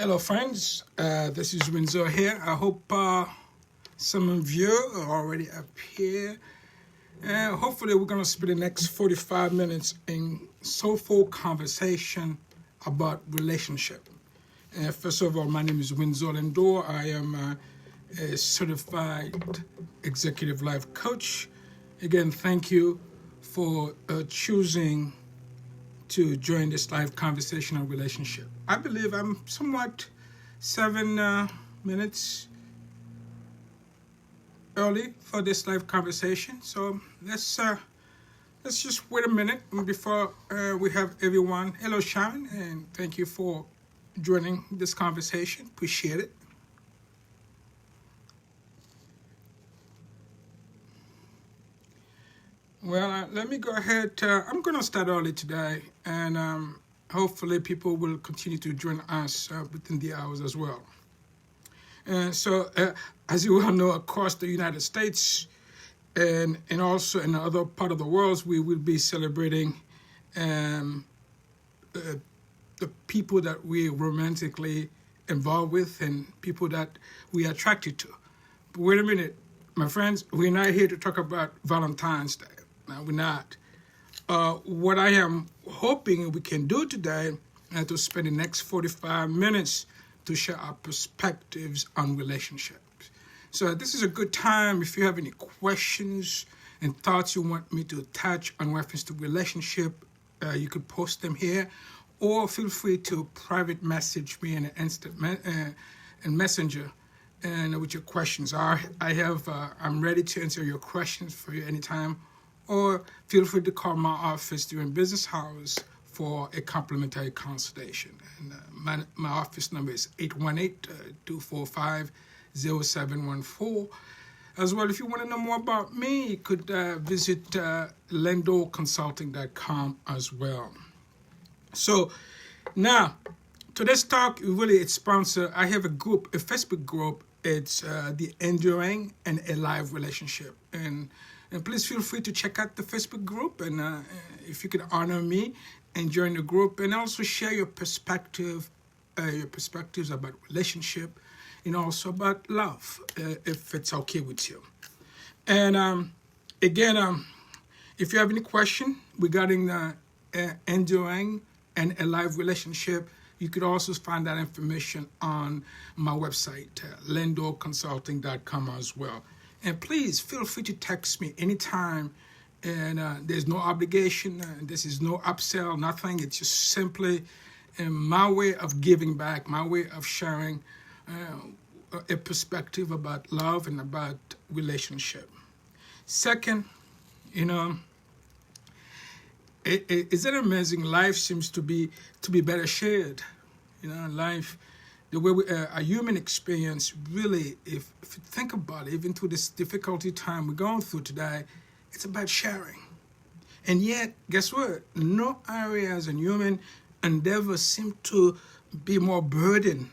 Hello, friends. This is Windsor here. I hope some of you are already up here. And hopefully, we're going to spend the next 45 minutes in soulful conversation about relationship. And first of all, my name is Windsor Lindor. I am a certified executive life coach. Again, thank you for choosing to join this live conversation on relationship. I believe I'm somewhat 7 minutes early for this live conversation. So let's just wait a minute before we have everyone. Hello, Sharon, and thank you for joining this conversation. Appreciate it. Well, let me go ahead. I'm going to start early today, and hopefully people will continue to join us within the hours as well. And so, as you all know, across the United States and also in other part of the world, we will be celebrating the people that we're romantically involved with and people that we are attracted to. But wait a minute, my friends, we're not here to talk about Valentine's Day. No, we're not. What I am hoping we can do today is to spend the next 45 minutes to share our perspectives on relationships. So this is a good time. If you have any questions and thoughts you want me to touch on reference to relationship, you could post them here, or feel free to private message me in an instant in Messenger, and with your questions. I'm ready to answer your questions for you anytime. Or feel free to call my office during business hours for a complimentary consultation. And my office number is 818-245-0714. As well, if you want to know more about me, you could visit lendoconsulting.com as well. So now, today's talk, really, it's sponsored. I have a Facebook group. It's the Enduring and Alive Relationship. And please feel free to check out the Facebook group, and if you could honor me and join the group, and also share your perspectives about relationship, and also about love, if it's okay with you. And again, if you have any question regarding the enduring and alive relationship, you could also find that information on my website, lendoconsulting.com as well. And please feel free to text me anytime. And there's no obligation. This is no upsell, nothing. It's just simply my way of giving back, my way of sharing a perspective about love and about relationship. Second, isn't it amazing? Life seems to be better shared. Life. The way a human experience really, if you think about it, even through this difficulty time we're going through today, it's about sharing. And yet, guess what? No areas in human endeavor seem to be more burdened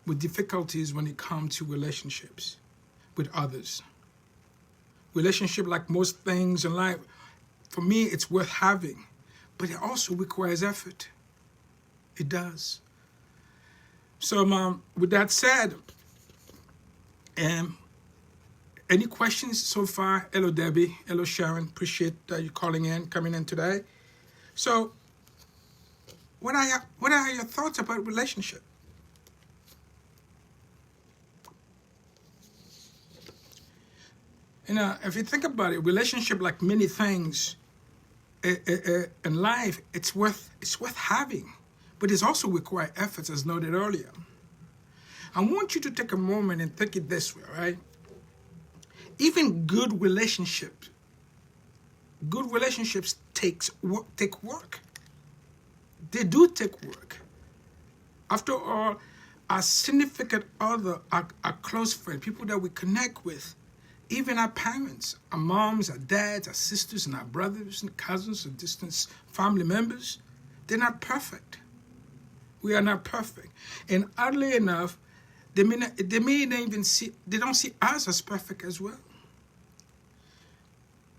with difficulties when it comes to relationships with others. Relationship, like most things in life, for me, it's worth having, but it also requires effort. It does. So with that said, any questions so far? Hello, Debbie. Hello, Sharon. Appreciate you coming in today. So what are your thoughts about relationship? If you think about it, relationship, like many things in life, it's worth having. But it's also require efforts, as noted earlier. I want you to take a moment and think it this way, right? Even good relationships take work. They do take work. After all, our significant other, our close friend, people that we connect with, even our parents, our moms, our dads, our sisters, and our brothers and cousins and distant family members, they're not perfect. We are not perfect. And oddly enough, they don't see us as perfect as well.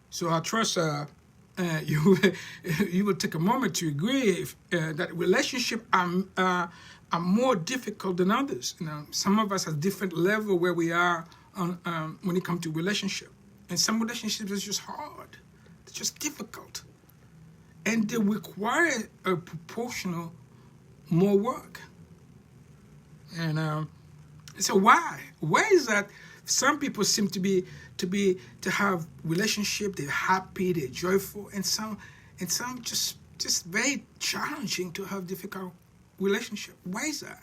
So I trust you you will take a moment to agree if, that relationships are more difficult than others. You know, some of us have different level where we are on when it comes to relationship, and some relationships is just hard. It's just difficult, and they require a proportional more work. And so why is that? Some people seem to have relationship. They're happy, they're joyful, and some just very challenging to have difficult relationship. Why is that?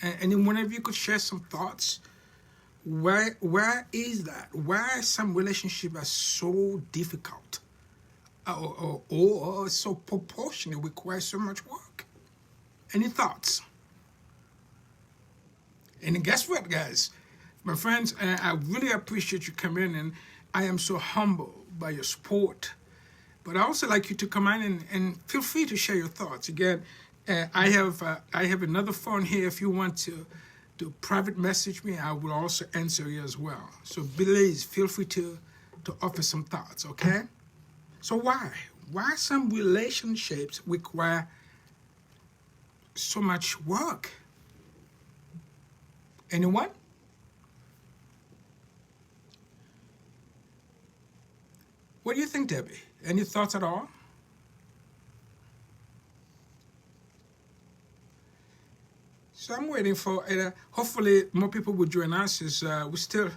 And then one of you could share some thoughts. Where is that? Why some relationships are so difficult, or so proportionate, require so much work? Any thoughts? And guess what, guys? My friends, I really appreciate you coming in, and I am so humbled by your support. But I also like you to come in and feel free to share your thoughts. Again, I have another phone here. If you want to private message me, I will also answer you as well. So please feel free to offer some thoughts, okay? So why some relationships require so much work? Anyone? What do you think, Debbie? Any thoughts at all? So I'm waiting for hopefully more people will join us. We still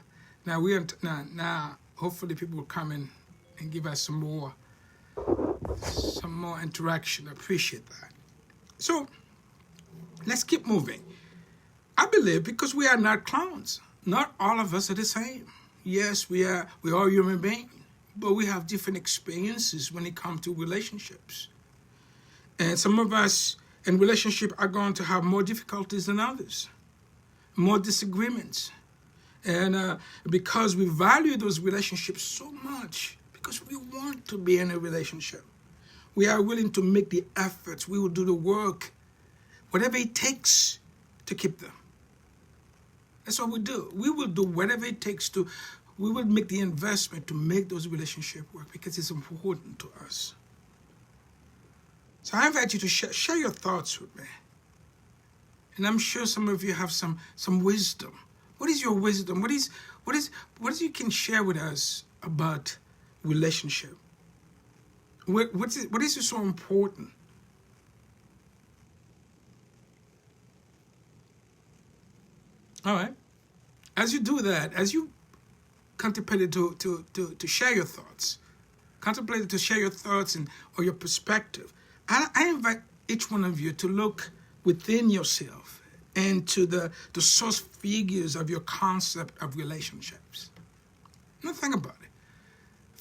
now hopefully people will come in and give us some more interaction. I appreciate that. So let's keep moving. I believe because we are not clones. Not all of us are the same. Yes, we're all human beings, but we have different experiences when it comes to relationships. And some of us in relationship are going to have more difficulties than others, more disagreements. And because we value those relationships so much, because we want to be in a relationship, we are willing to make the efforts. We will do the work, whatever it takes to keep them. That's what we do. We will do whatever it takes we will make the investment to make those relationships work because it's important to us. So I invite you to share your thoughts with me. And I'm sure some of you have some wisdom. What is your wisdom? What is you can share with us about relationship? What is so important? All right. As you do that, as you contemplate to share your thoughts, or your perspective, I invite each one of you to look within yourself and to the source figures of your concept of relationships. Now think about it.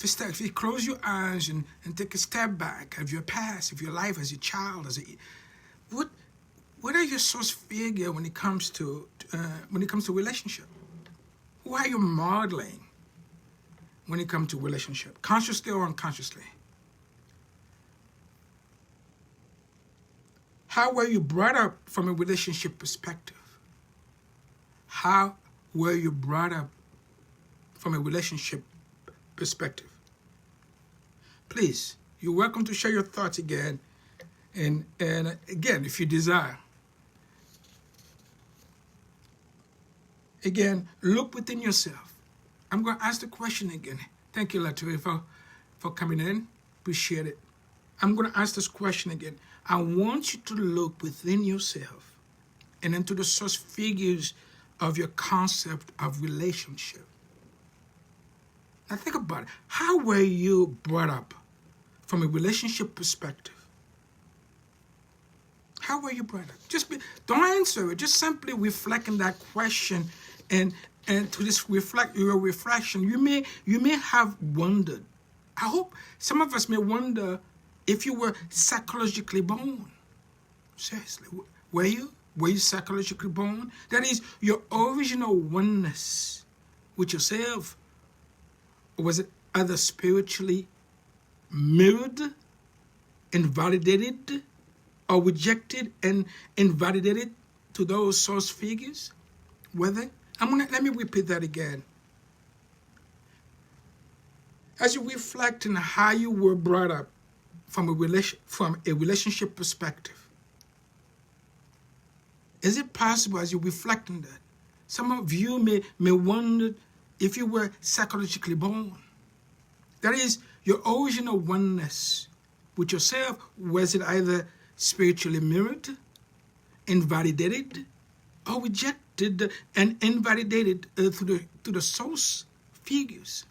If you close your eyes and take a step back of your past, of your life as a child, what are your source figure when it comes to relationship? Who are you modeling when it comes to relationship, consciously or unconsciously? How were you brought up from a relationship perspective? How were you brought up from a relationship perspective? Please, you're welcome to share your thoughts again, and again, if you desire. Again, look within yourself. I'm going to ask the question again. Thank you, Latoya, for coming in. Appreciate it. I'm going to ask this question again. I want you to look within yourself and into the source figures of your concept of relationship. Now think about it. How were you brought up from a relationship perspective? How were you brought up? Don't answer it. Just simply reflect on that question, and to this your reflection, you may have wondered. I hope some of us may wonder if you were psychologically born. Seriously, were you? Were you psychologically born? That is, your original oneness with yourself. Or was it either spiritually mirrored, invalidated, or rejected and invalidated to those source figures? Were they? Let me repeat that again. As you reflect on how you were brought up from a relationship perspective, is it possible as you reflect on that, some of you may wonder if you were psychologically born? That is, your original oneness with yourself, was it either spiritually mirrored, invalidated, or rejected and invalidated through the source figures?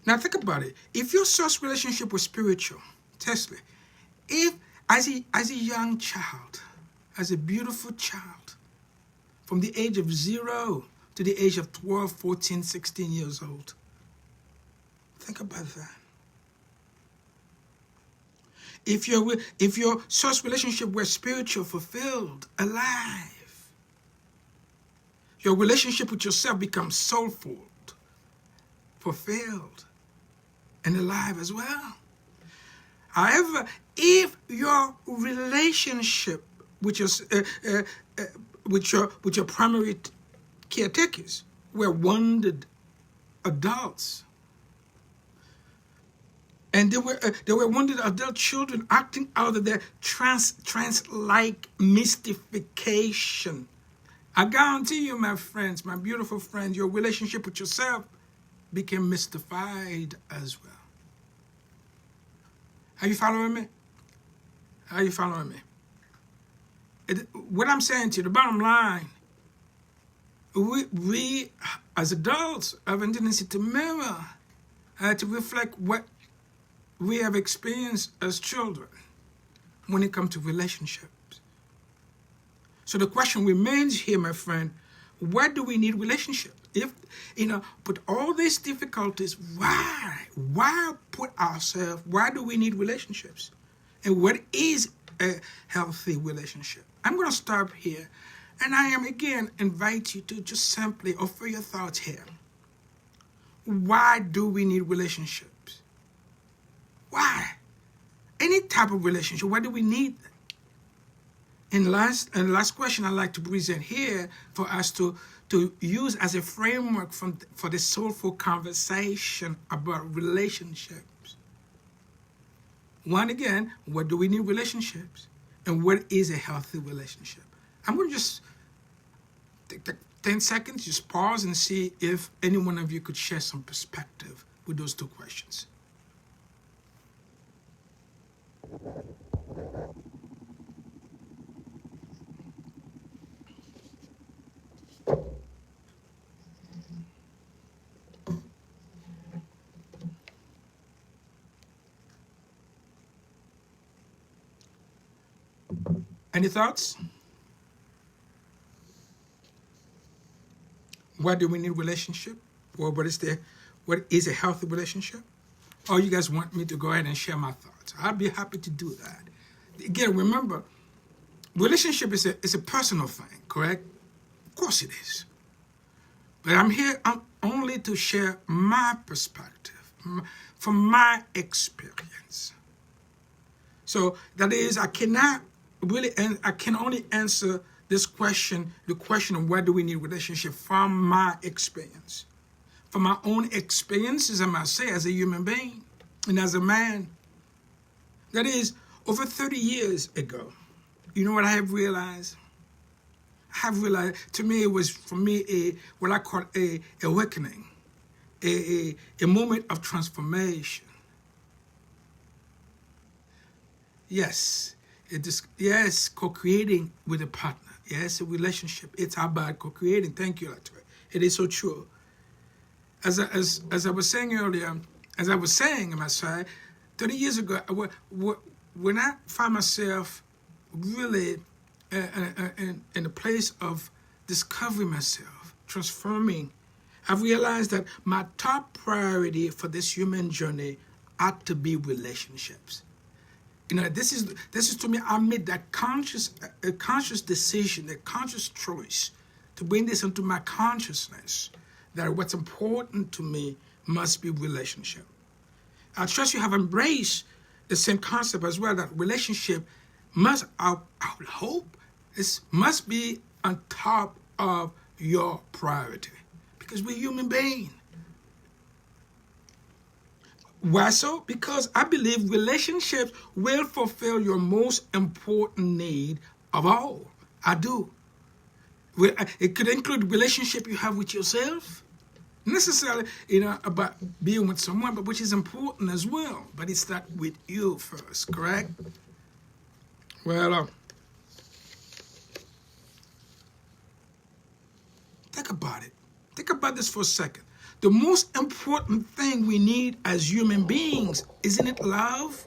Now think about it. If your source relationship was spiritual, Tesla, if as a young child, as a beautiful child, from the age of 0 to the age of 12, 14, 16 years old, think about that. If your source relationship were spiritual, fulfilled, alive, your relationship with yourself becomes soulful, fulfilled, and alive as well. However, if your relationship with your primary caretakers were wounded adults, and they were wounded adult children acting out of their trance-like mystification, I guarantee you, my friends, my beautiful friends, your relationship with yourself became mystified as well. Are you following me? Are you following me? What I'm saying to you, the bottom line, we as adults have a tendency to mirror, to reflect what we have experienced as children when it comes to relationships. So the question remains here, my friend, why do we need relationships? If, put all these difficulties, why do we need relationships? And what is a healthy relationship? I'm going to stop here. And I am again invite you to just simply offer your thoughts here. Why do we need relationships? Why? Any type of relationship, why do we need them? And last question I'd like to present here for us to use as a framework for the soulful conversation about relationships. One again, what do we need relationships? And what is a healthy relationship? I'm going to just take 10 seconds, just pause and see if any one of you could share some perspective with those two questions. Any thoughts? Why do we need relationship? Or what is a healthy relationship? Or you guys want me to go ahead and share my thoughts? I'd be happy to do that. Again, remember, relationship is a personal thing, correct? Of course it is. But I'm here only to share my perspective, from my experience. So that is, I can only answer this question, the question of why do we need relationship, from my experience. From my own experiences, I must say, as a human being and as a man. That is, over 30 years ago, you know what I have realized? I have realized, to me, it was, for me, what I call a awakening, a moment of transformation. Yes, yes, co-creating with a partner. Yes, a relationship. It's about co-creating. Thank you, Latoya. It is so true. As I was saying earlier, in my side, 30 years ago, when I found myself really in a place of discovering myself, transforming, I've realized that my top priority for this human journey ought to be relationships. This is to me, I made that conscious decision, a conscious choice to bring this into my consciousness, that what's important to me must be relationship. I trust you have embraced the same concept as well, that relationship must, I would hope, must be on top of your priority, because we're human beings. Why so? Because I believe relationships will fulfill your most important need of all. I do. It could include relationship you have with yourself, necessarily, about being with someone, but which is important as well. But it's that with you first, correct? Well, think about it. Think about this for a second. The most important thing we need as human beings, isn't it love?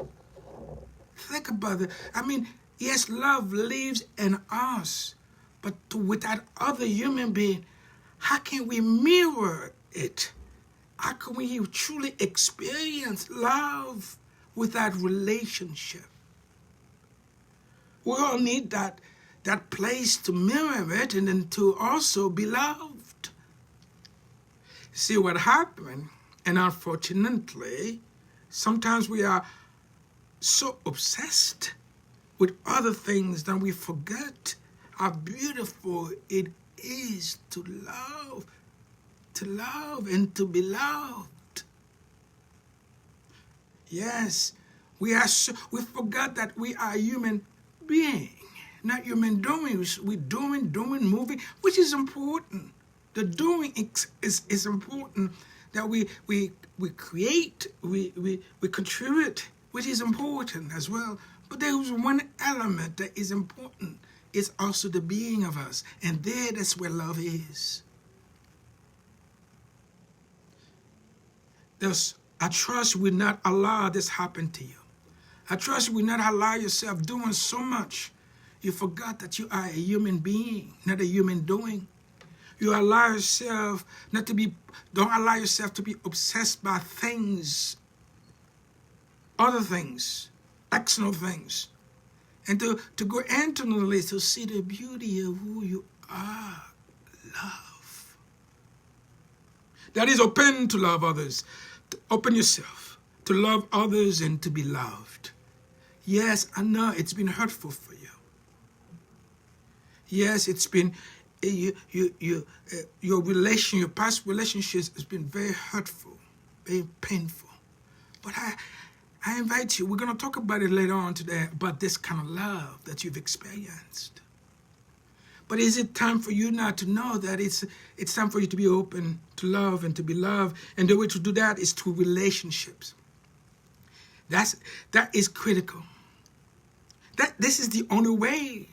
Think about it. I mean, yes, love lives in us, but with that other human being, how can we mirror it? How can we truly experience love with that relationship? We all need that place to mirror it and then to also be loved. See what happened, and unfortunately, sometimes we are so obsessed with other things that we forget how beautiful it is to love and to be loved. Yes, we forgot that we are human beings, not human doings. We're doing, moving, which is important. The doing is important, that we create, we contribute, which is important as well. But there's one element that is important. It's also the being of us. And that's where love is. I trust you will not allow this happen to you. I trust you will not allow yourself doing so much. You forgot that you are a human being, not a human doing. You allow yourself don't allow yourself to be obsessed by things, other things, external things, and to go internally to see the beauty of who you are, love. That is open to love others, to open yourself, to love others and to be loved. Yes, I know it's been hurtful for you. Yes, it's been, your past relationships has been very hurtful, very painful. But I invite you, we're going to talk about it later on today, about this kind of love that you've experienced. But is it time for you now to know that it's time for you to be open to love and to be loved? And the way to do that is through relationships. That is critical. This is the only way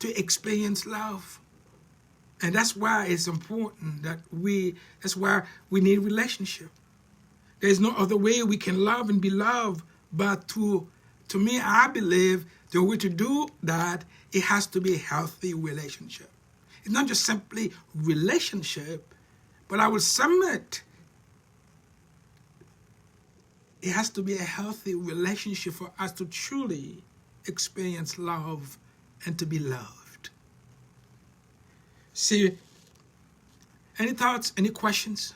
to experience love. And that's why it's important that's why we need relationship. There's no other way we can love and be loved but to me, I believe the way to do that, it has to be a healthy relationship. It's not just simply relationship, but I will submit it has to be a healthy relationship for us to truly experience love and to be loved. See, any thoughts, any questions?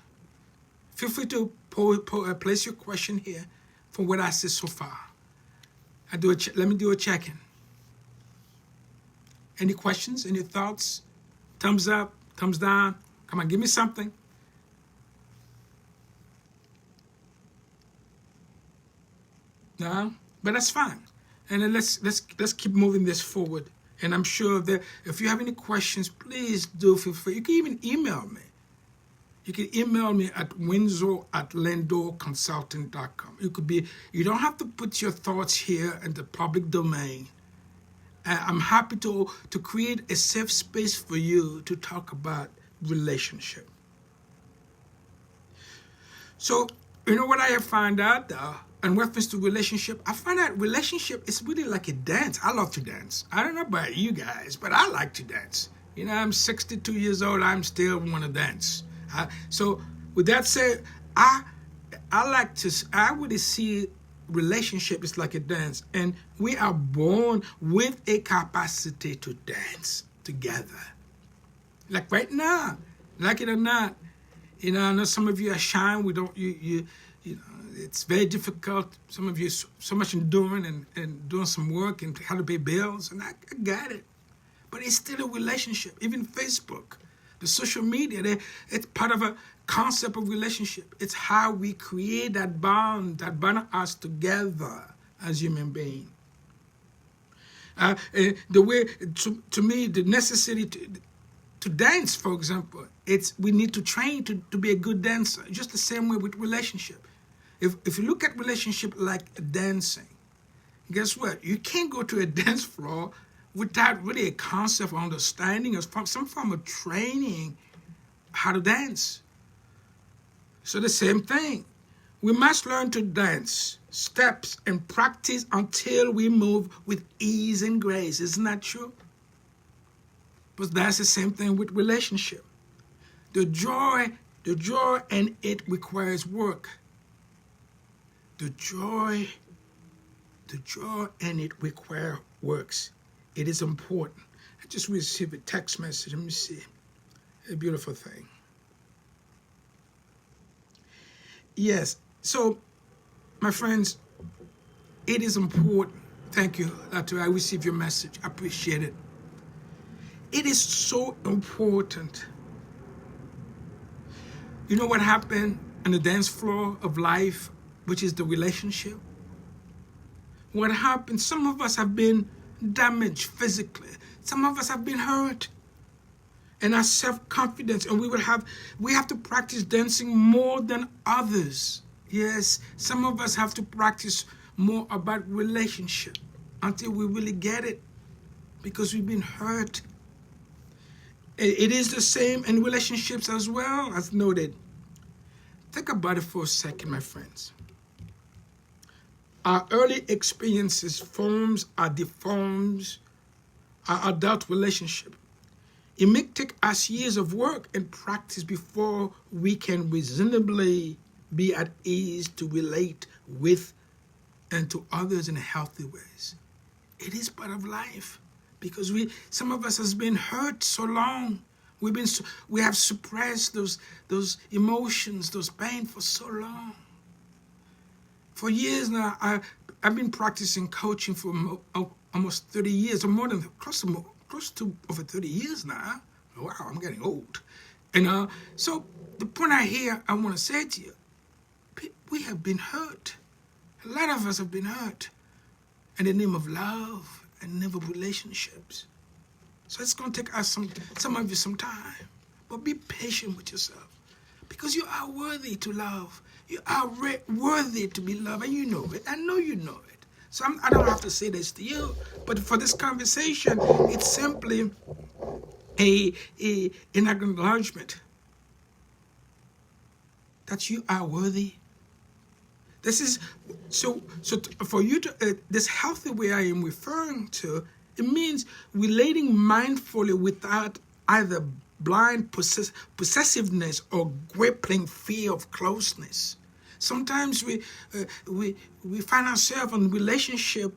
Feel free to place your question here from what I said so far. Let me do a check-in. Any questions, any thoughts? Thumbs up, thumbs down. Come on, give me something. No, but that's fine. And then let's keep moving this forward. And I'm sure that if you have any questions, please do feel free. You can even email me. You can email me at windsor@lendorconsulting.com. You don't have to put your thoughts here in the public domain. I'm happy to create a safe space for you to talk about relationship. So, you know what I have found out in reference to relationship? I find out relationship is really like a dance. I love to dance. I don't know about you guys, but I like to dance. You know, I'm 62 years old. I'm still want to dance. So with that said, I really see relationship is like a dance, and we are born with a capacity to dance together. Like right now, like it or not, you know, I know some of you are shy. You know, it's very difficult. Some of you so much enduring and doing some work and how to pay bills, and I got it. but it's still a relationship. Even Facebook, the social media, it's part of a concept of relationship. It's how we create that bond that binds us together as human beings. The way, to me, the necessity to dance, for example, we need to train to be a good dancer. Just the same way with relationship. If you look at relationship like dancing, guess what? You can't go to a dance floor without really a concept of understanding or some form of training how to dance. So the same thing. We must learn to dance, steps, and practice until we move with ease and grace. Isn't that true? But that's the same thing with relationship. The joy in it requires work. The joy in it requires works. It is important. I just received a text message. Let me see. A beautiful thing. Yes. So, my friends, it is important. Thank you, Latu. I received your message. I appreciate it. It is so important. You know what happened on the dance floor of life, which is the relationship? What happened? Some of us have been damaged physically. Some of us have been hurt. And our self-confidence, and we have to practice dancing more than others. Yes, some of us have to practice more about relationship until we really get it, because we've been hurt. It is the same in relationships as well, as noted. Think about it for a second, my friends. Our early experiences deforms our adult relationship. It may take us years of work and practice before we can reasonably be at ease to relate with and to others in healthy ways. It is part of life, because some of us has been hurt so long. We have suppressed those emotions, those pain for so long. For years now, I've been practicing coaching for almost 30 years, or more than close to over 30 years now. Wow, I'm getting old. And so the point I want to say to you, we have been hurt. A lot of us have been hurt in the name of love and the name of relationships. So it's going to take us some of you some time. But be patient with yourself, because you are worthy to love. You are worthy to be loved, and you know it. I know you know it. So I don't have to say this to you, but for this conversation, it's simply an acknowledgement that you are worthy. This is so for you to this healthy way I am referring to. It means relating mindfully without either blind possessiveness or gripping fear of closeness. Sometimes we find ourselves in a relationship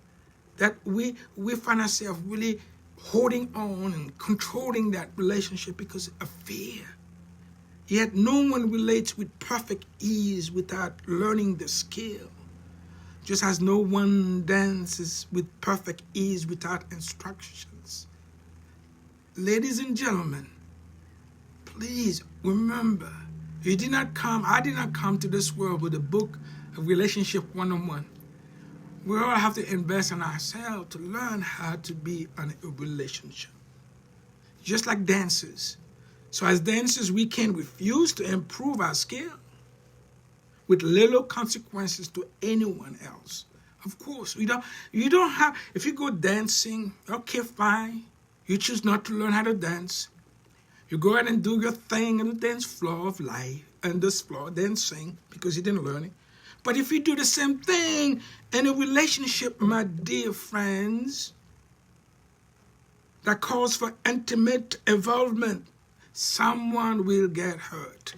that we find ourselves really holding on and controlling that relationship because of fear. Yet no one relates with perfect ease without learning the skill, just as no one dances with perfect ease without instructions. Ladies and gentlemen, please remember, I did not come to this world with a book of relationship 101. We all have to invest in ourselves to learn how to be in a relationship. Just like dancers. So as dancers, we can refuse to improve our skill with little consequences to anyone else. Of course, you don't have, if you go dancing, okay, fine. You choose not to learn how to dance. You go ahead and do your thing on the dance floor of life, and this floor, dancing, because you didn't learn it. But if you do the same thing in a relationship, my dear friends, that calls for intimate involvement, someone will get hurt.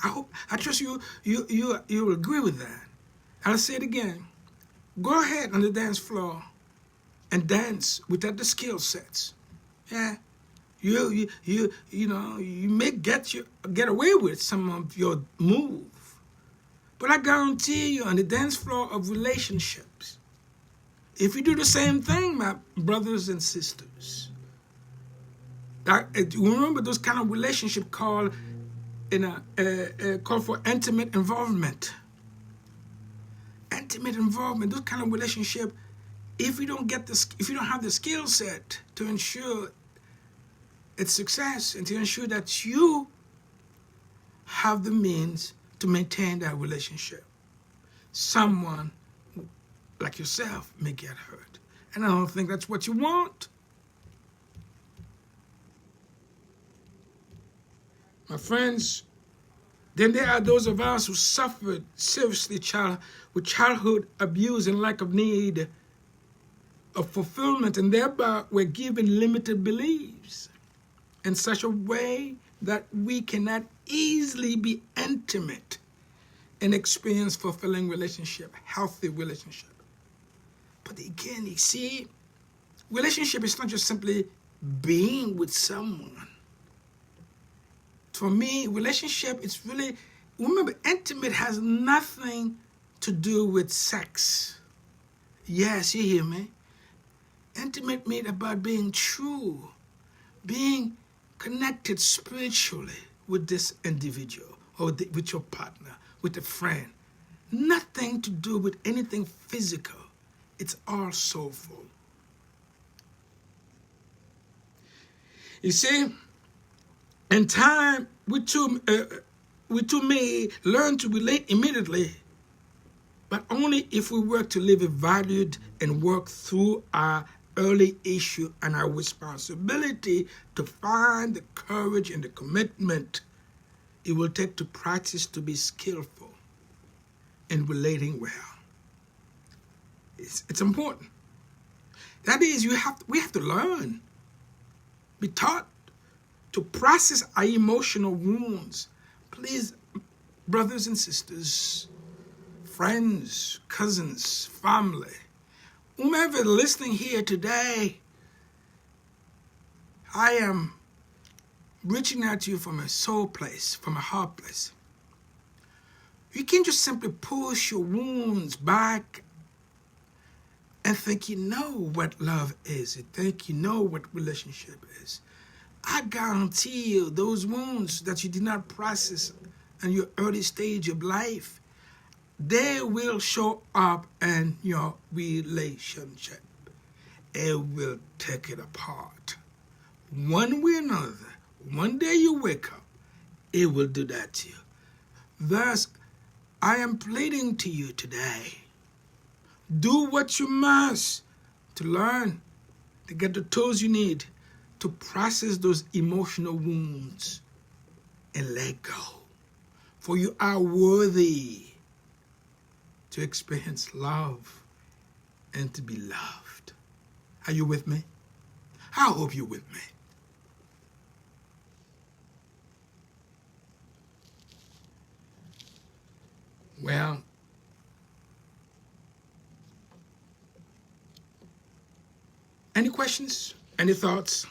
I trust you will agree with that. I'll say it again. Go ahead on the dance floor and dance without the skill sets. Yeah. You may get away with some of your move. But I guarantee you, on the dance floor of relationships, If you do the same thing, my brothers and sisters, remember those kind of relationship call for intimate involvement. Intimate involvement, those kind of relationship. If you don't have the skill set to ensure its success and to ensure that you have the means to maintain that relationship, someone like yourself may get hurt. And I don't think that's what you want. My friends, then there are those of us who suffered seriously with childhood abuse and lack of need of fulfillment, and thereby were given limited beliefs in such a way that we cannot easily be intimate and experience fulfilling relationship, healthy relationship. But again, you see, relationship is not just simply being with someone. For me, relationship is really, remember, intimate has nothing to do with sex. Yes, you hear me? Intimate means about being true, being connected spiritually with this individual or with your partner, with a friend. Nothing to do with anything physical. It's all soulful. You see, in time, we too may learn to relate immediately, but only if we work to live evaluate and work through our early issue and our responsibility to find the courage and the commitment it will take to practice to be skillful in relating well. It's important. That is, we have to learn, be taught to process our emotional wounds. Please, brothers and sisters, friends, cousins, family, whomever listening here today, I am reaching out to you from a soul place, from a heart place. You can't just simply push your wounds back and think you know what love is. You think you know what relationship is. I guarantee you those wounds that you did not process in your early stage of life, they will show up in your relationship. It will take it apart. One way or another, one day you wake up, it will do that to you. Thus, I am pleading to you today. Do what you must to learn, to get the tools you need to process those emotional wounds and let go. For you are worthy to experience love and to be loved. Are you with me? I hope you're with me. Well, any questions? Any thoughts?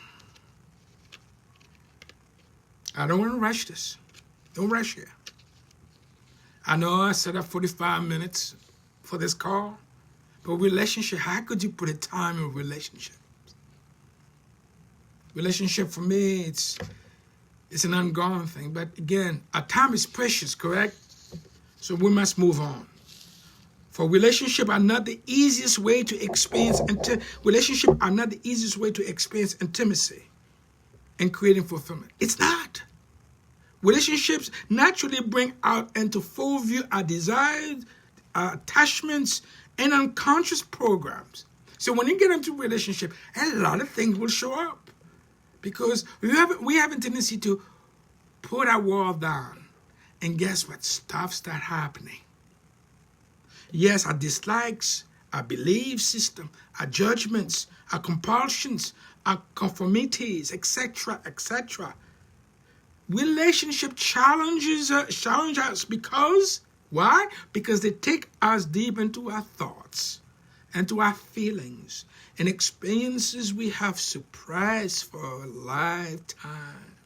I don't want to rush this. Don't rush here. I know I set up 45 minutes for this call, but relationship, how could you put a time in relationship? Relationship for me, it's an ongoing thing. But again, our time is precious, correct? So we must move on. For relationship are not the easiest way to experience intimacy and creating fulfillment. It's not. Relationships naturally bring out into full view our desires, our attachments, and unconscious programs. So when you get into a relationship, a lot of things will show up because we have a tendency to put our wall down. And guess what? Stuff start happening. Yes, our dislikes, our belief system, our judgments, our compulsions, our conformities, etc., etc. Relationship challenge us because, why? Because they take us deep into our thoughts, into our feelings, and experiences we have suppressed for a lifetime.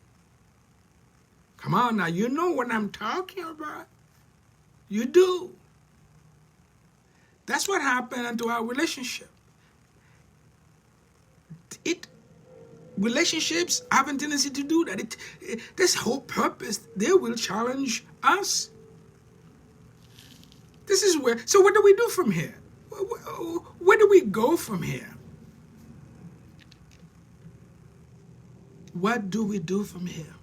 Come on now, you know what I'm talking about. You do. That's what happened to our relationship. it relationships have a tendency to do that. This whole purpose, they will challenge us. This is where, so what do we do from here? Where do we go from here? What do we do from here?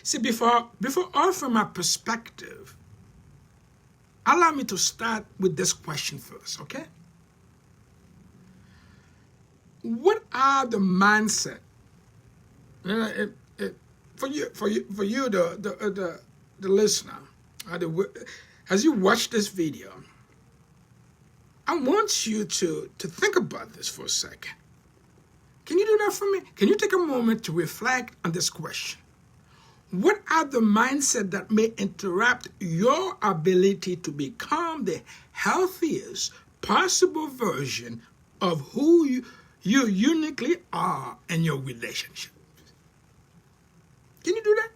See, before offering my perspective, allow me to start with this question first, okay? What are the mindset? For you, the listener, as you watch this video, I want you to think about this for a second. Can you do that for me? Can you take a moment to reflect on this question? What are the mindset that may interrupt your ability to become the healthiest possible version of who you uniquely are in your relationship? Can you do that?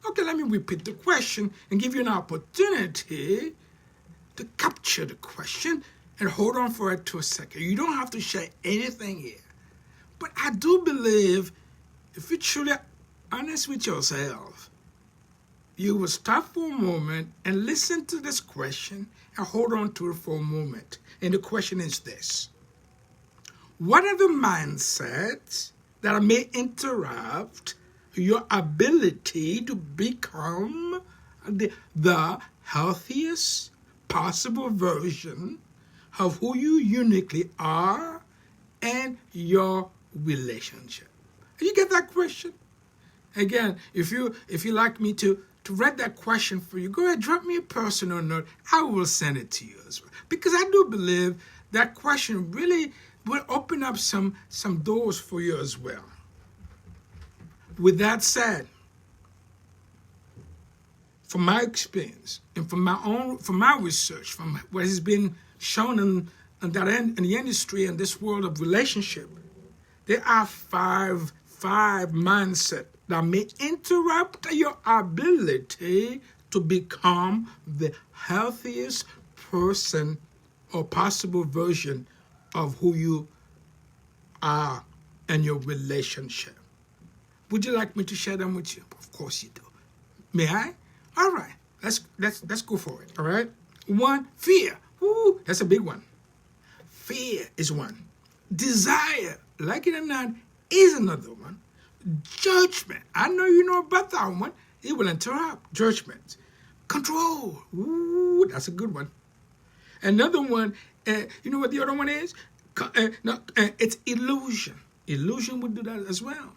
Okay, let me repeat the question and give you an opportunity to capture the question and hold on for it to a second. You don't have to share anything here. But I do believe if you're truly honest with yourself, you will stop for a moment and listen to this question and hold on to it for a moment. And the question is this: what are the mindsets that may interrupt your ability to become the healthiest possible version of who you uniquely are and your relationship? You get that question? Again, if you like me to read that question for you, go ahead, drop me a personal note. I will send it to you as well. Because I do believe that question really will open up some doors for you as well. With that said, from my experience and from my research, from what has been shown in the industry and this world of relationship, there are five mindsets that may interrupt your ability to become the healthiest person or possible version of who you are in your relationship. Would you like me to share them with you? Of course you do. May I? All right. Let's go for it. All right. 1, fear. Woo, that's a big one. Fear is one. Desire, like it or not, is another one. Judgment. I know you know about that one. It will interrupt judgment. Control. Ooh, that's a good one. Another one, you know what the other one is? It's illusion. Illusion would do that as well.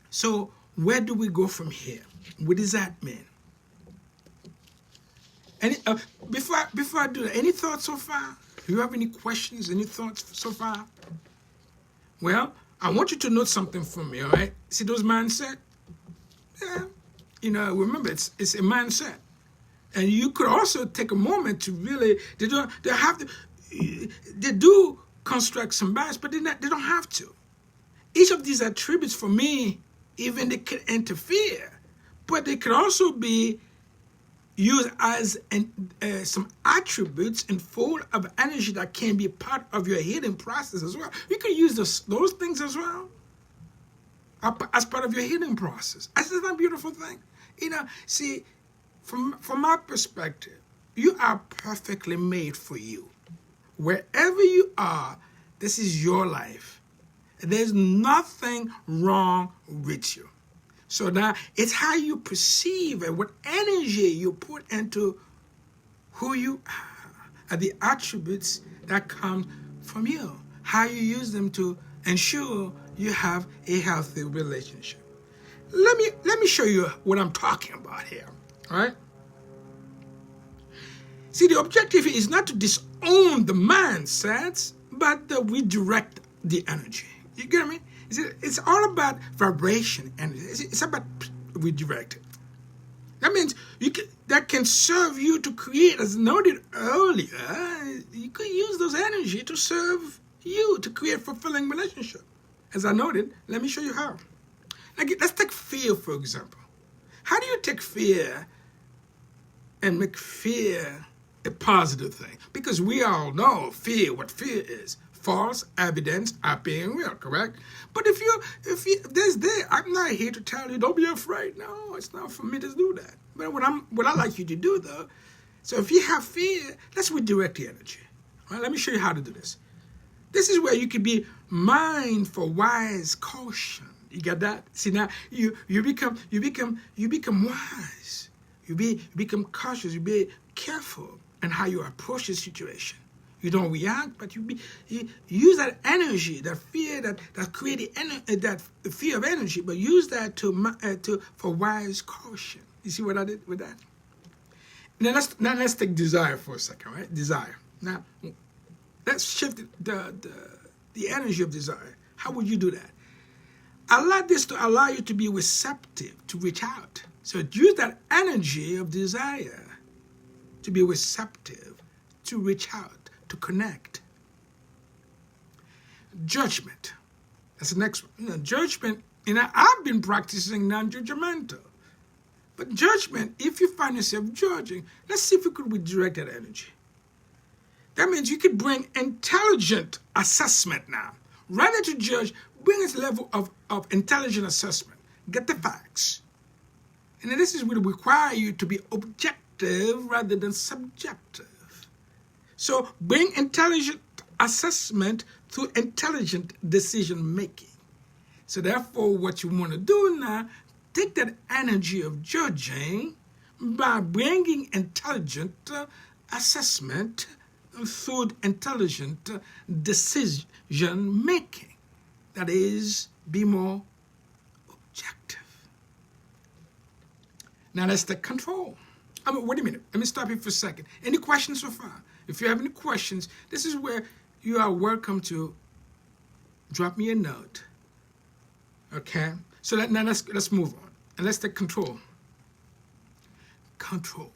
So where do we go from here? What does that mean? Before I do that, any thoughts so far? Do you have any questions, any thoughts so far? Well, I want you to note something for me, all right? See those mindset? Yeah. Remember, it's a mindset. And you could also take a moment to really, they do construct some bias, but they don't have to. Each of these attributes, for me, even they could interfere, but they could also be used as some attributes and full of energy that can be part of your healing process as well. You can use those things as well as part of your healing process. Isn't that a beautiful thing? See, from my perspective, you are perfectly made for you. Wherever you are, this is your life. There's nothing wrong with you. So now it's how you perceive and what energy you put into who you are the attributes that come from you. How you use them to ensure you have a healthy relationship. Let me show you what I'm talking about here. All right? See, the objective is not to disown the mindsets, but to redirect the energy. You get me? It's all about vibration, and it's about redirecting. That means that can serve you to create, as noted earlier, you could use those energy to serve you to create fulfilling relationship. As I noted, let me show you how. Let's take fear, for example. How do you take fear and make fear a positive thing. Because we all know what fear is. False evidence appearing real, correct? But if I'm not here to tell you don't be afraid. No, it's not for me to do that. But what I like you to do though, so if you have fear, let's redirect the energy. All right, let me show you how to do this. This is where you can be mind for wise caution. You got that? See now you become wise. You become cautious. You be careful in how you approach the situation. You don't react, but you use that energy, that fear, that created that fear of energy, but use that for wise caution. You see what I did with that? Now let's take desire for a second, right? Desire. Now let's shift the energy of desire. How would you do that? Allow this to allow you to be receptive, to reach out. So use that energy of desire to be receptive, to reach out, to connect. Judgment. That's the next one. Judgment, I've been practicing non-judgmental. But judgment, if you find yourself judging, let's see if we could redirect that energy. That means you could bring intelligent assessment now. Rather to judge, bring this level of intelligent assessment. Get the facts. And this is will require you to be objective rather than subjective. So bring intelligent assessment through intelligent decision making. So therefore, what you want to do now, take that energy of judging by bringing intelligent assessment through intelligent decision making. That is, be more objective. Now let's take control. Wait a minute. Let me stop you for a second. Any questions so far? If you have any questions, this is where you are welcome to drop me a note. Okay? So now let's move on. And let's take control. Control.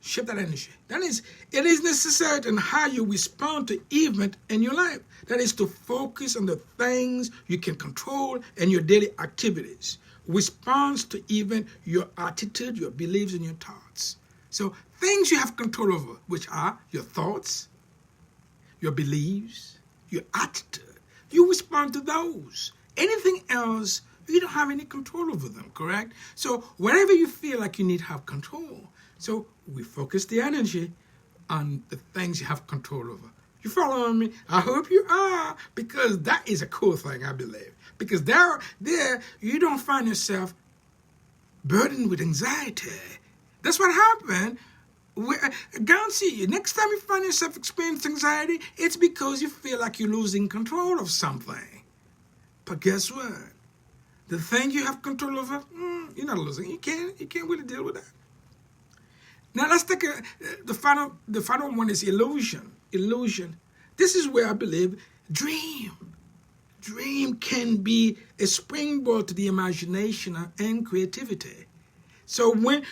Shift that energy. That is, it is necessary in how you respond to event in your life. That is to focus on the things you can control in your daily activities. Response to even your attitude, your beliefs, and your thoughts. So things you have control over, which are your thoughts, your beliefs, your attitude. You respond to those. Anything else, you don't have any control over them, correct? So whenever you feel like you need to have control, so we focus the energy on the things you have control over. You following me? I hope you are, because that is a cool thing, I believe. Because there you don't find yourself burdened with anxiety. That's what happened. Guarantee you, next time you find yourself experiencing anxiety, it's because you feel like you're losing control of something. But guess what? The thing you have control over, you're not losing. You can't really deal with that. Now let's take the final one is illusion. Illusion. This is where I believe dream can be a springboard to the imagination and creativity. So when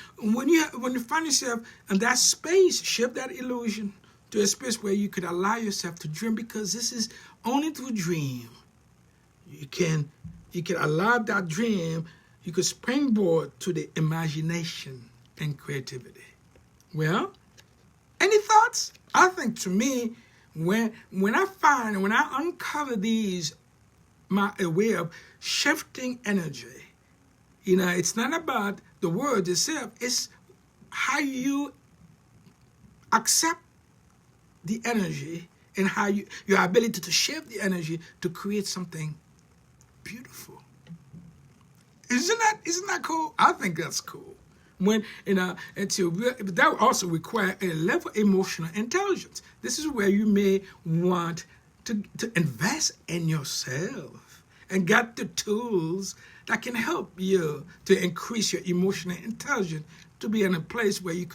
you find yourself in that space, shift that illusion to a space where you could allow yourself to dream, because this is only through dream you can allow that dream, you could springboard to the imagination and creativity. Well, any thoughts? I think to me, when I uncover these, a way of shifting energy, it's not about the word itself, it's how you accept the energy and how your ability to shift the energy to create something beautiful. Isn't that cool? I think that's cool. That also requires a level of emotional intelligence. This is where you may want to invest in yourself and get the tools that can help you to increase your emotional intelligence, to be in a place where you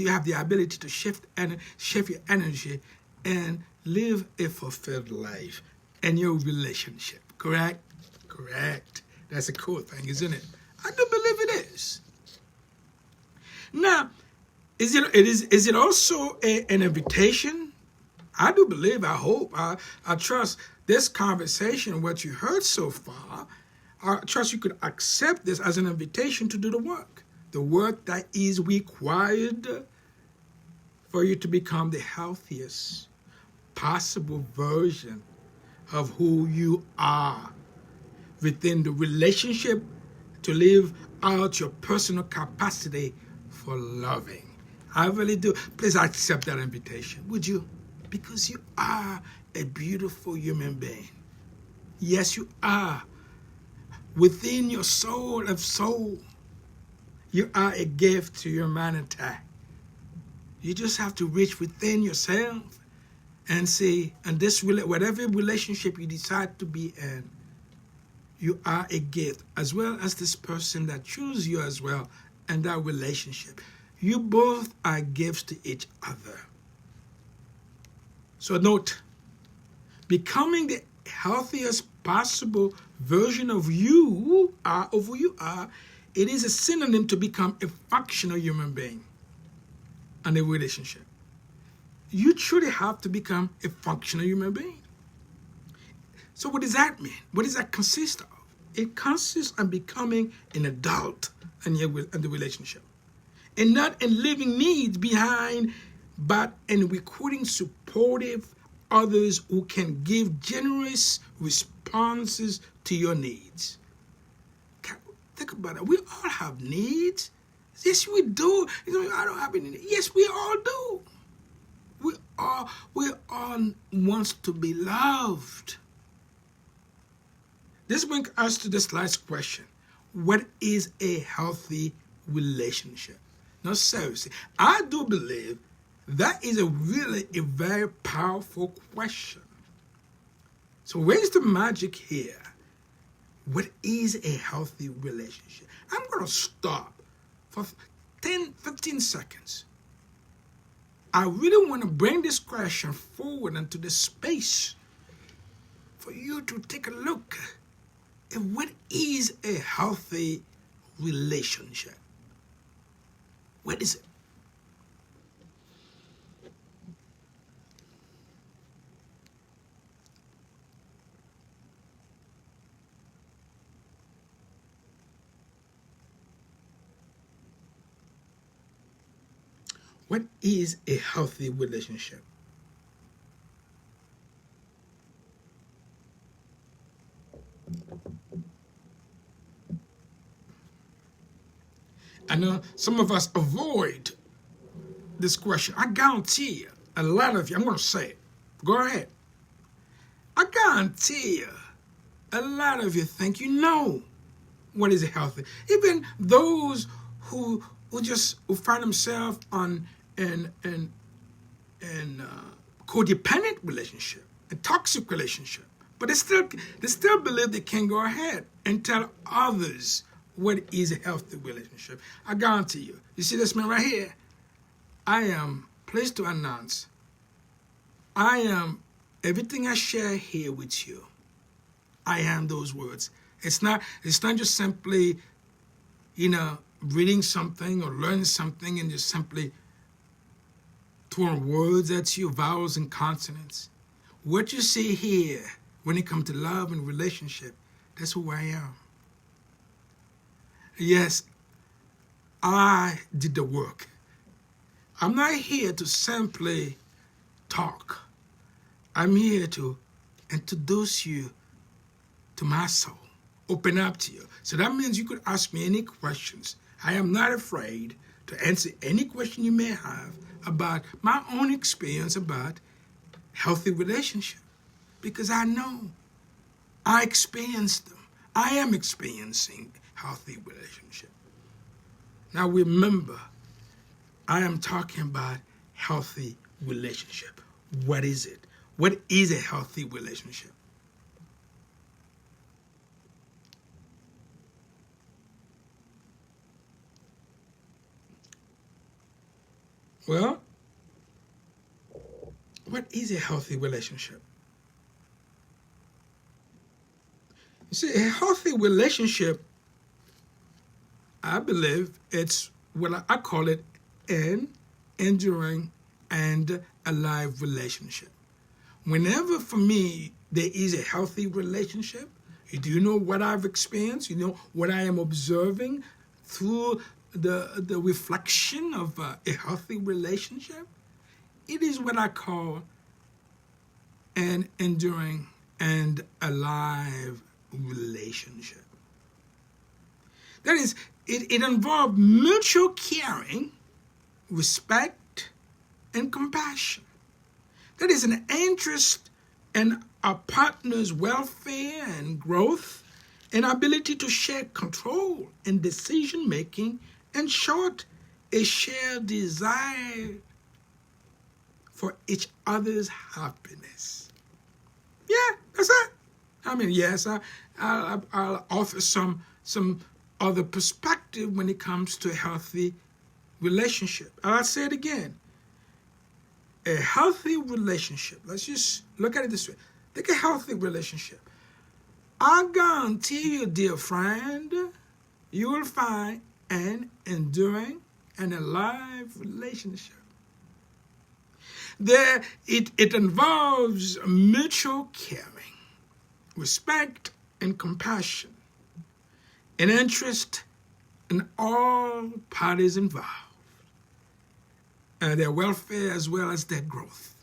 have the ability to shift your energy and live a fulfilled life in your relationship. Correct? Correct. That's a cool thing, isn't it? I do believe it is. Now, is it also an invitation? I do believe, I hope, I trust this conversation, what you heard so far, I trust you could accept this as an invitation to do the work that is required for you to become the healthiest possible version of who you are within the relationship, to live out your personal capacity for loving. I really do. Please accept that invitation, would you? Because you are a beautiful human being. Yes, you are. Within your soul of soul, you are a gift to humanity. You just have to reach within yourself and say, and this whatever relationship you decide to be in, you are a gift, as well as this person that chooses you as well, and that relationship. You both are gifts to each other. So note, becoming the healthiest possible version of who you are, it is a synonym to become a functional human being and a relationship. You truly have to become a functional human being. So what does that mean? What does that consist of? It consists of becoming an adult in the relationship, and not in leaving needs behind, but in recruiting supportive others who can give generous responses to your needs. Think about it. We all have needs. Yes, we do. I don't have any needs. Yes, we all do. We all wants to be loved. This brings us to this last question. What is a healthy relationship? Now, seriously, I do believe that is really a very powerful question. So where's the magic here? What is a healthy relationship? I'm going to stop for 10, 15 seconds. I really want to bring this question forward into the space for you to take a look at what is a healthy relationship. What is it? What is a healthy relationship? I know some of us avoid this question. I guarantee you, a lot of you, I'm going to say it. Go ahead. I guarantee you, a lot of you think you know what is healthy. Even those who find themselves in codependent relationship, a toxic relationship, but they still believe they can go ahead and tell others what is a healthy relationship. I guarantee you. You see this man right here? I am pleased to announce everything I share here with you. I am those words. It's not just simply, reading something or learning something and just simply throwing words at you, vowels and consonants. What you see here when it comes to love and relationship, that's who I am. Yes, I did the work. I'm not here to simply talk. I'm here to introduce you to my soul, open up to you. So that means you could ask me any questions. I am not afraid to answer any question you may have about my own experience about healthy relationship, because I know I experienced them. I am experiencing healthy relationship. Now remember, I am talking about healthy relationship. What is it? What is a healthy relationship? Well, what is a healthy relationship? You see, a healthy relationship, I believe it's what I call it an enduring and alive relationship. Whenever, for me, there is a healthy relationship, do you know what I've experienced? You know what I am observing through the reflection of a healthy relationship? it is what I call an enduring and alive relationship. That is, it involves mutual caring, respect, and compassion. That is an interest in our partner's welfare and growth, an ability to share control in decision making, in short, a shared desire for each other's happiness. Yeah, that's it. I mean, yes, I'll offer some other perspective when it comes to a healthy relationship. I'll say it again. A healthy relationship, let's just look at it this way. Take a healthy relationship. I guarantee you, dear friend, you will find an enduring and alive relationship. It involves mutual caring, respect, and compassion, an interest in all parties involved, their welfare as well as their growth.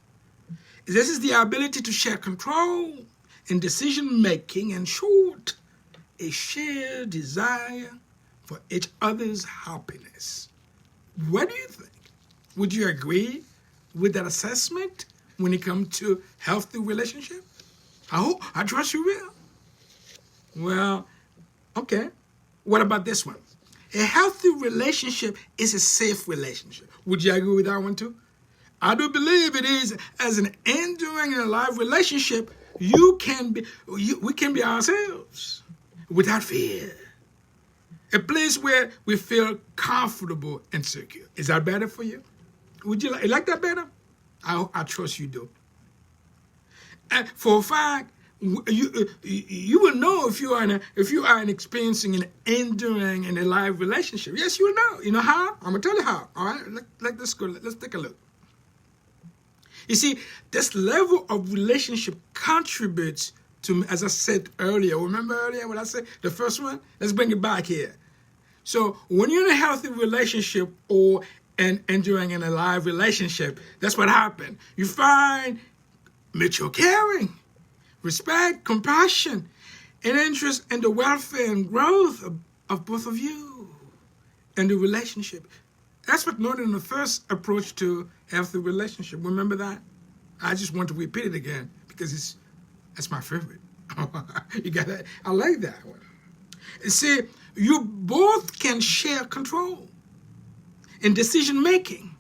This is the ability to share control in decision making, and short, a shared desire for each other's happiness. What do you think? Would you agree with that assessment when it comes to healthy relationship? I trust you will. Well, okay. What about this one? A healthy relationship is a safe relationship. Would you agree with that one too? I do believe it is. As an enduring and alive relationship, we can be ourselves without fear. A place where we feel comfortable and secure. Is that better for you? Would you like that better? I trust you do. And for a fact, you will know if you are experiencing an enduring and alive relationship. Yes, you will know. You know how? I'm gonna tell you how. All right, let's go. Let's take a look. You see, this level of relationship contributes to, as I said earlier. Remember earlier what I said? The first one. Let's bring it back here. So when you're in a healthy relationship or an enduring and alive relationship, that's what happened. You find mutual caring, respect, compassion, and interest in the welfare and growth of both of you and the relationship. That's what noted in the first approach to healthy relationship. Remember that? I just want to repeat it again because that's my favorite. You got that? I like that one. You see, you both can share control in decision making.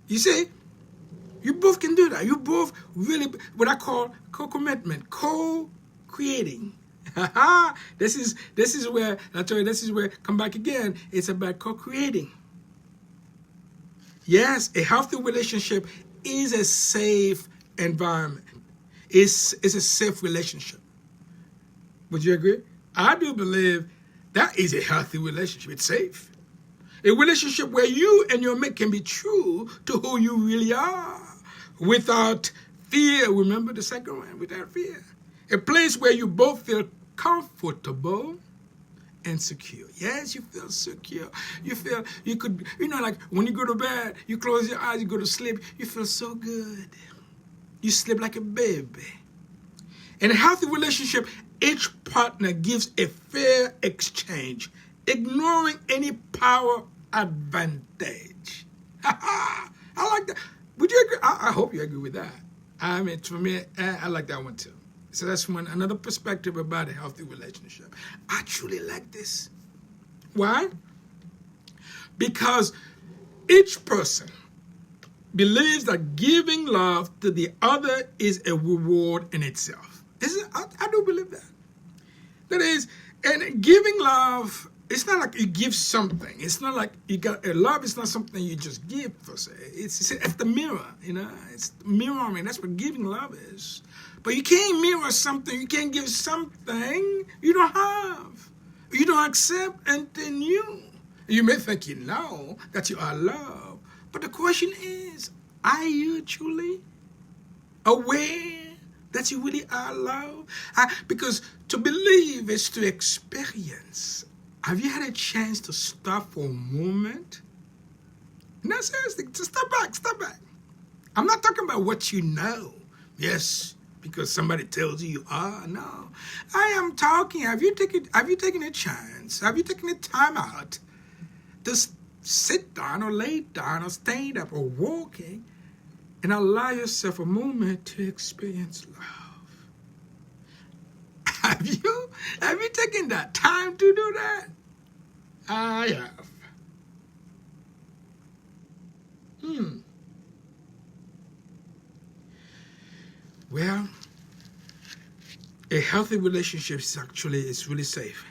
You see, you both can do that. You both really, what I call co-commitment, co-creating. This is where, I tell you, this is where, come back again, it's about co-creating. Yes, a healthy relationship is a safe environment. It's a safe relationship. Would you agree? I do believe that is a healthy relationship. It's safe. A relationship where you and your mate can be true to who you really are without fear. Remember the second one, without fear. A place where you both feel comfortable and secure. Yes, you feel secure. You feel you could, like when you go to bed, you close your eyes, you go to sleep, you feel so good. You sleep like a baby. In a healthy relationship, each partner gives a fair exchange, ignoring any power advantage. I like that. Would you agree? I hope you agree with that. I mean, for me, I like that one too. So that's another perspective about a healthy relationship. I truly like this. Why? Because each person believes that giving love to the other is a reward in itself. I do believe that. That is, and giving love, it's not like you give something. It's not like you got a love. It's not something you just give per se. It's the mirror, It's mirroring. That's what giving love is. But you can't mirror something. You can't give something you don't have. You don't accept until you may think you know that you are loved. But the question is, are you truly aware that you really are loved? Because to believe is to experience. Have you had a chance to stop for a moment? No, seriously, just step back. I'm not talking about what you know. Yes, because somebody tells you are. No, I am talking. Have you taken a chance? Have you taken a time out to sit down or lay down or stand up or walking and allow yourself a moment to experience love? Have you taken that time to do that? I have. Well, a healthy relationship is really safe.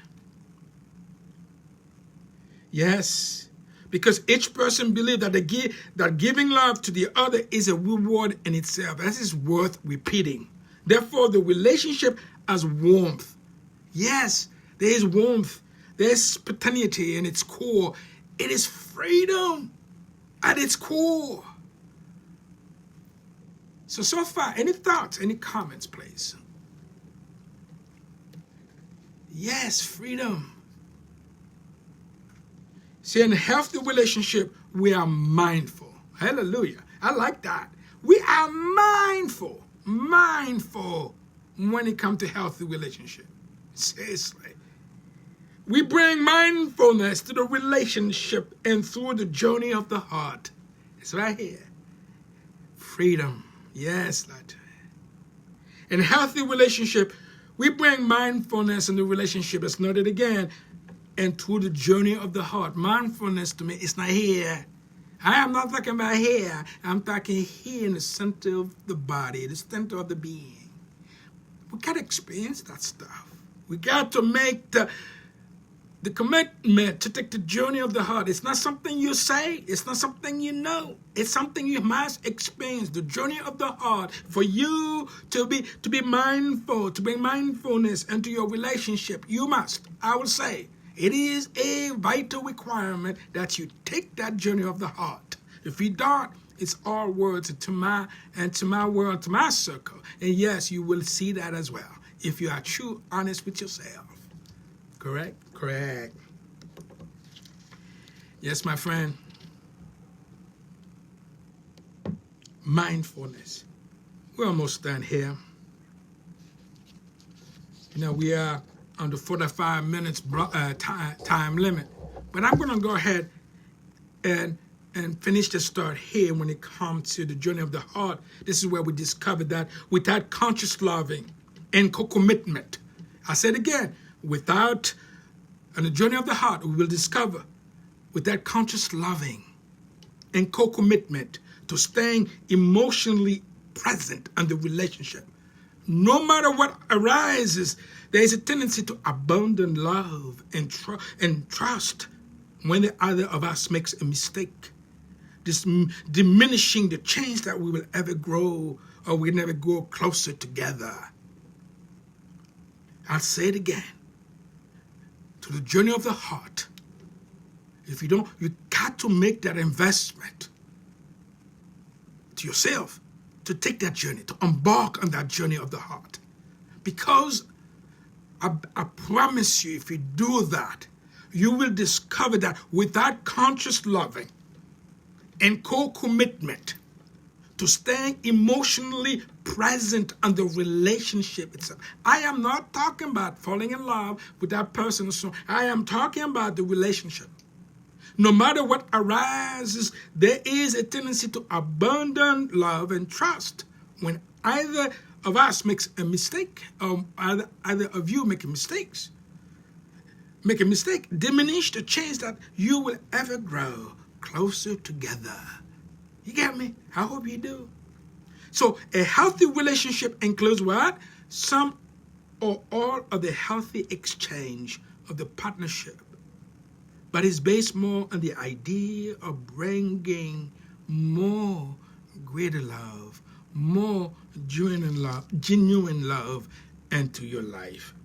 Yes, because each person believes that giving love to the other is a reward in itself. That is worth repeating. Therefore, the relationship has warmth. Yes, there is warmth. There is spontaneity in its core. It is freedom at its core. So far, any thoughts, any comments, please? Yes, freedom. See, in a healthy relationship, we are mindful. Hallelujah. I like that. We are mindful when it comes to healthy relationship. Seriously. We bring mindfulness to the relationship and through the journey of the heart. It's right here. Freedom. Yes, that. In a healthy relationship, we bring mindfulness in the relationship. Let's note it again. And through the journey of the heart. Mindfulness to me is not here. I am not talking about here. I'm talking here in the center of the body, the center of the being. We got to experience that stuff. We got to make the commitment to take the journey of the heart. It's not something you say. It's not something you know. It's something you must experience. The journey of the heart. For you to be mindful, to bring mindfulness into your relationship, you must, I will say, it is a vital requirement that you take that journey of the heart. If you don't, it's all words to my world, to my circle. And yes, you will see that as well. If you are true, honest with yourself. Correct? Correct. Yes, my friend. Mindfulness. We're almost done here. You know, we are on the 45 minutes time limit. But I'm going to go ahead and finish the start here when it comes to the journey of the heart. This is where we discovered that without conscious loving and co-commitment, I said again, without on the journey of the heart, we will discover without conscious loving and co-commitment to staying emotionally present in the relationship. No matter what arises, there is a tendency to abandon love and trust when the other of us makes a mistake. This diminishing the chance that we will ever grow or we never grow closer together. I'll say it again. To the journey of the heart. If you don't, you got to make that investment to yourself to take that journey, to embark on that journey of the heart. Because I promise you, if you do that, you will discover that without conscious loving and co-commitment to staying emotionally present on the relationship itself. I am not talking about falling in love with that person. So I am talking about the relationship. No matter what arises, there is a tendency to abandon love and trust when either of us makes a mistake, or either of you making mistakes. Make a mistake, diminish the chance that you will ever grow closer together. You get me? I hope you do. So a healthy relationship includes what? Some or all of the healthy exchange of the partnership, but it's based more on the idea of bringing more greater love, more genuine love into your life.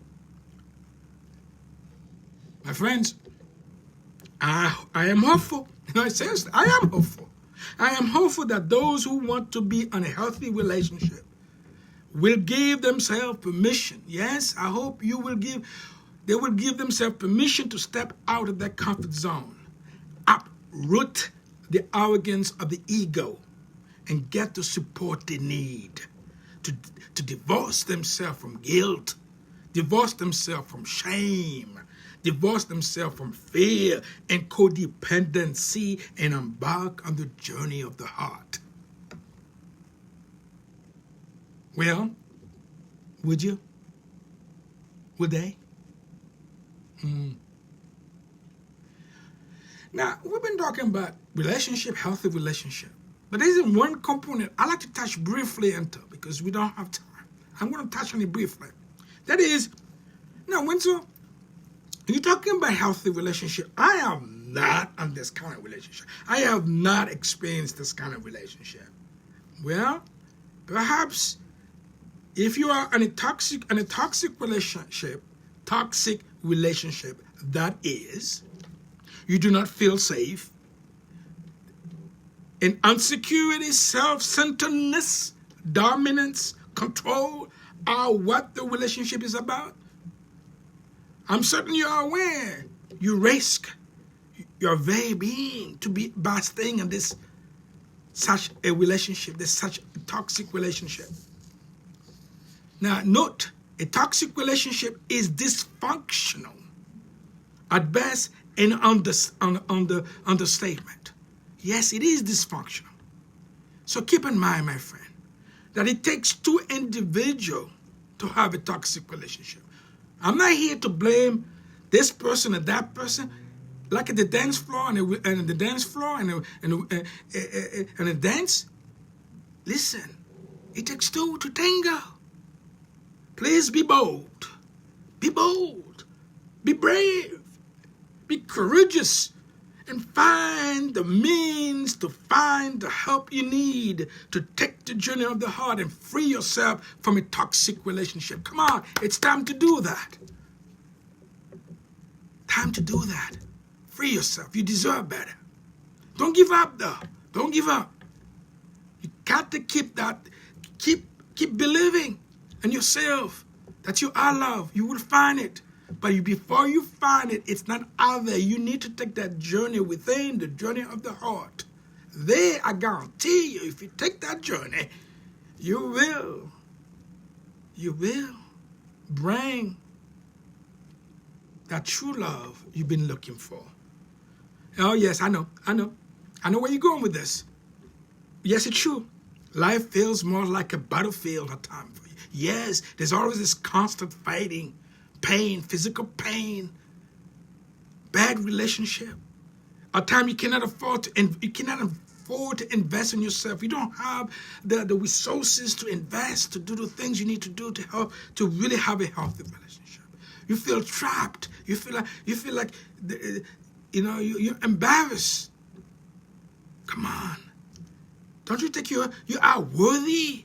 My friends, I am hopeful. Seriously, I am hopeful. I am hopeful that those who want to be in a healthy relationship will give themselves permission. Yes, I hope they will give themselves permission to step out of their comfort zone, uproot the arrogance of the ego, and get the support they need to divorce themselves from guilt, divorce themselves from shame, divorce themselves from fear and codependency, and embark on the journey of the heart. Well, would you? Would they? Now, we've been talking about relationship, healthy relationship. But there isn't one component I like to touch briefly into because we don't have time. I'm going to touch on it briefly. That is, now, Winsor, you're talking about healthy relationship. I am not on this kind of relationship. I have not experienced this kind of relationship. Well, perhaps if you are in a toxic relationship, that is, you do not feel safe, and insecurity, self-centeredness, dominance, control are what the relationship is about. I'm certain you are aware you risk your very being by staying in such a relationship, such a toxic relationship. Now, note, a toxic relationship is dysfunctional at best and understatement. Yes, it is dysfunctional. So keep in mind, my friend, that it takes two individuals to have a toxic relationship. I'm not here to blame this person and that person. Like at the dance floor and the dance. Listen, it takes two to tango. Please be bold. Be bold. Be brave. Be courageous. And find the means to find the help you need to take the journey of the heart and free yourself from a toxic relationship. Come on, it's time to do that. Time to do that. Free yourself. You deserve better. Don't give up, though. Don't give up. You got to keep believing in yourself that you are loved. You will find it. But before you find it, it's not out there. You need to take that journey within, the journey of the heart. There, I guarantee you, if you take that journey, you will bring that true love you've been looking for. Oh, yes, I know where you're going with this. Yes, it's true. Life feels more like a battlefield at times for you. Yes, there's always this constant fighting. Pain, physical pain, bad relationship. At times you cannot afford to invest in yourself. You don't have the resources to invest, to do the things you need to do to help to really have a healthy relationship. You feel trapped. You feel like you're embarrassed. Come on, don't you think you are worthy?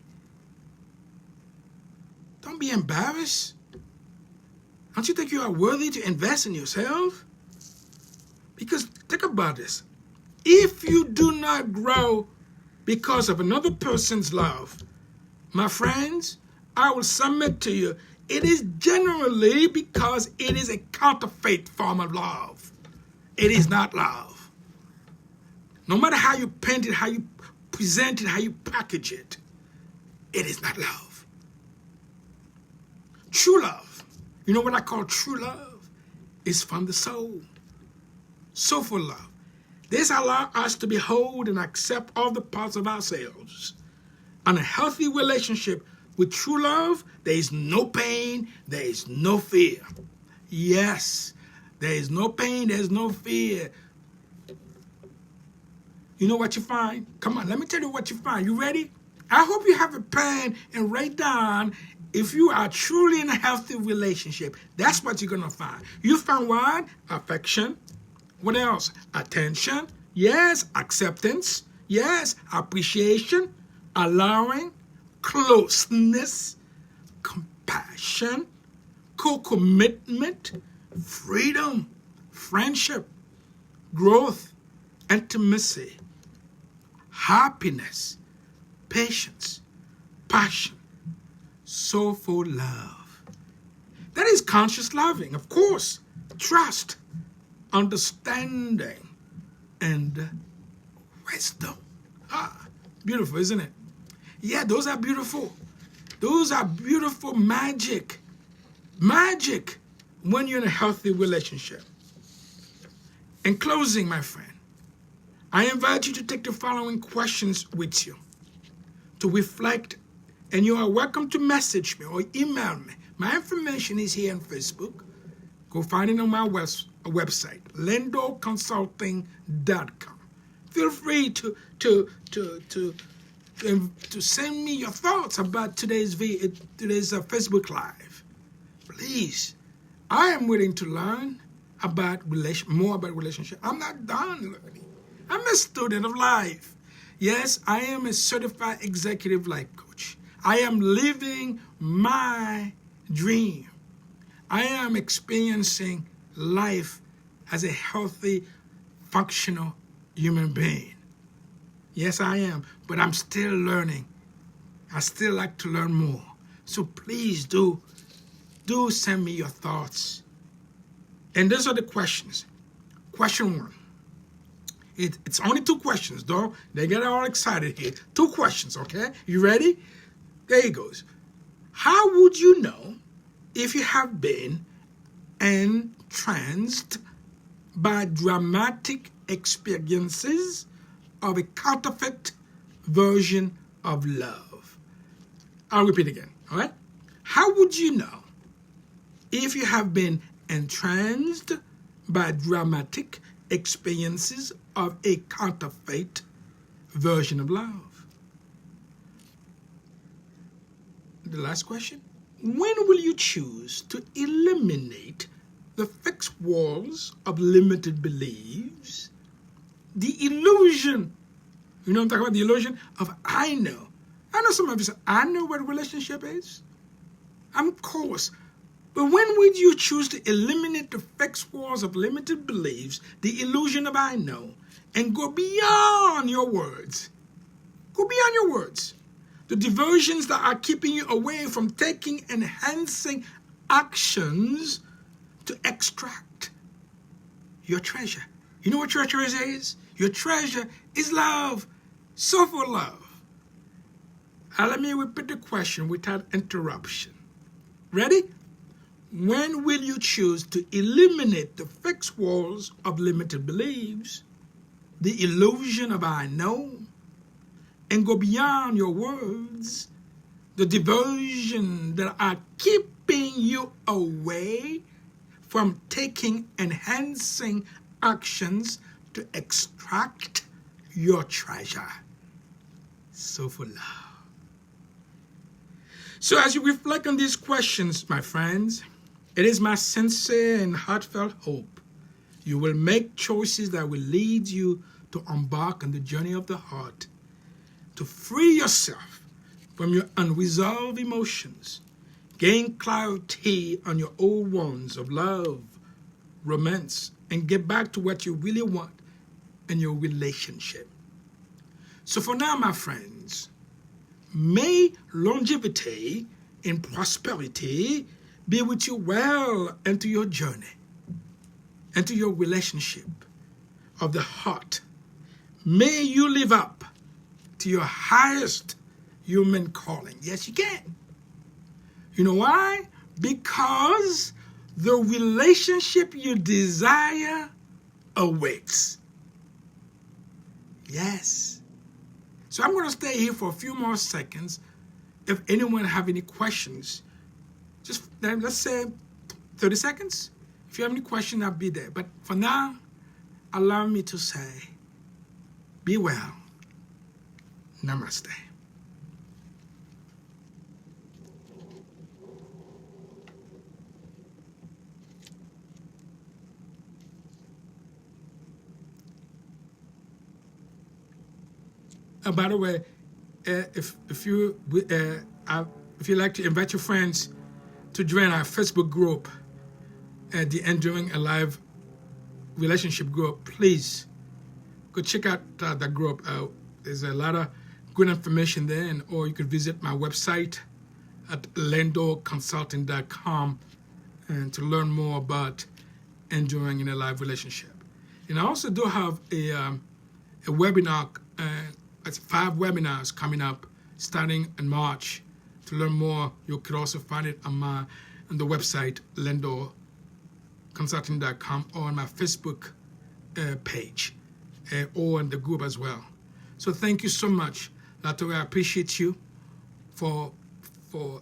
Don't be embarrassed. Don't you think you are worthy to invest in yourself? Because think about this. If you do not grow because of another person's love, my friends, I will submit to you, it is generally because it is a counterfeit form of love. It is not love. No matter how you paint it, how you present it, how you package it, it is not love. True love. You know what I call true love? It's from the soul. Soulful love. This allows us to behold and accept all the parts of ourselves. In a healthy relationship with true love, there is no pain, there is no fear. Yes, there is no pain, there is no fear. You know what you find? Come on, let me tell you what you find. You ready? I hope you have a pen and write down. If you are truly in a healthy relationship, that's what you're going to find. You find what? Affection. What else? Attention. Yes. Acceptance. Yes. Appreciation. Allowing. Closeness. Compassion. Co-commitment. Freedom. Friendship. Growth. Intimacy. Happiness. Patience. Passion. Soulful love. That is conscious loving, of course. Trust, understanding, and wisdom. Beautiful, isn't it? Yeah, those are beautiful. Those are beautiful magic. Magic when you're in a healthy relationship. In closing, my friend, I invite you to take the following questions with you to reflect, and you are welcome to message me or email me. My information is here on Facebook. Go find it on my website, lendoconsulting.com. Feel free to send me your thoughts about today's Facebook Live. Please, I am willing to learn more about relationship. I'm not done learning. I'm a student of life. Yes, I am a certified executive life coach. I am living my dream. I am experiencing life as a healthy, functional human being. Yes, I am, but I'm still learning. I still like to learn more. So please do send me your thoughts. And those are the questions. Question 1. It's only 2 questions, though. They get all excited here. 2 questions, okay? You ready? There it goes. How would you know if you have been entranced by dramatic experiences of a counterfeit version of love? I'll repeat again, all right? How would you know if you have been entranced by dramatic experiences of a counterfeit version of love? The last question. When will you choose to eliminate the fixed walls of limited beliefs, the illusion, you know what I'm talking about, the illusion of I know. I know some of you say, I know what a relationship is. Of course. But when would you choose to eliminate the fixed walls of limited beliefs, the illusion of I know, and go beyond your words? Go beyond your words. The diversions that are keeping you away from taking enhancing actions to extract your treasure. You know what your treasure is? Your treasure is love. Soulful love. Now let me repeat the question without interruption. Ready? When will you choose to eliminate the fixed walls of limited beliefs, the illusion of I know, and go beyond your words, the diversion that are keeping you away from taking enhancing actions to extract your treasure? Soulful love. So as you reflect on these questions, my friends, it is my sincere and heartfelt hope you will make choices that will lead you to embark on the journey of the heart, to free yourself from your unresolved emotions, gain clarity on your old ones of love, romance, and get back to what you really want in your relationship. So for now, my friends, may longevity and prosperity be with you well into your journey, into your relationship of the heart. May you live up to your highest human calling. Yes, you can. You know why? Because the relationship you desire awaits. Yes. So I'm going to stay here for a few more seconds. If anyone have any questions, just let's say 30 seconds. If you have any questions, I'll be there. But for now, allow me to say, be well. Namaste. By the way, if you like to invite your friends to join our Facebook group, the Enduring a Live Relationship group, please go check out that group. There's a lot of good information there, or you could visit my website at lendoconsulting.com and to learn more about enduring in a live relationship. And I also do have a webinar That's 5 webinars coming up starting in March. To learn more, you could also find it on the website lendorconsulting.com or on my Facebook page or in the group as well. So thank you so much, Latoya. I appreciate you for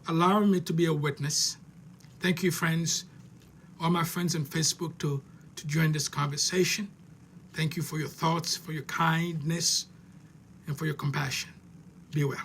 allowing me to be a witness. Thank you, friends, all my friends on Facebook to join this conversation. Thank you for your thoughts, for your kindness, and for your compassion. Be well.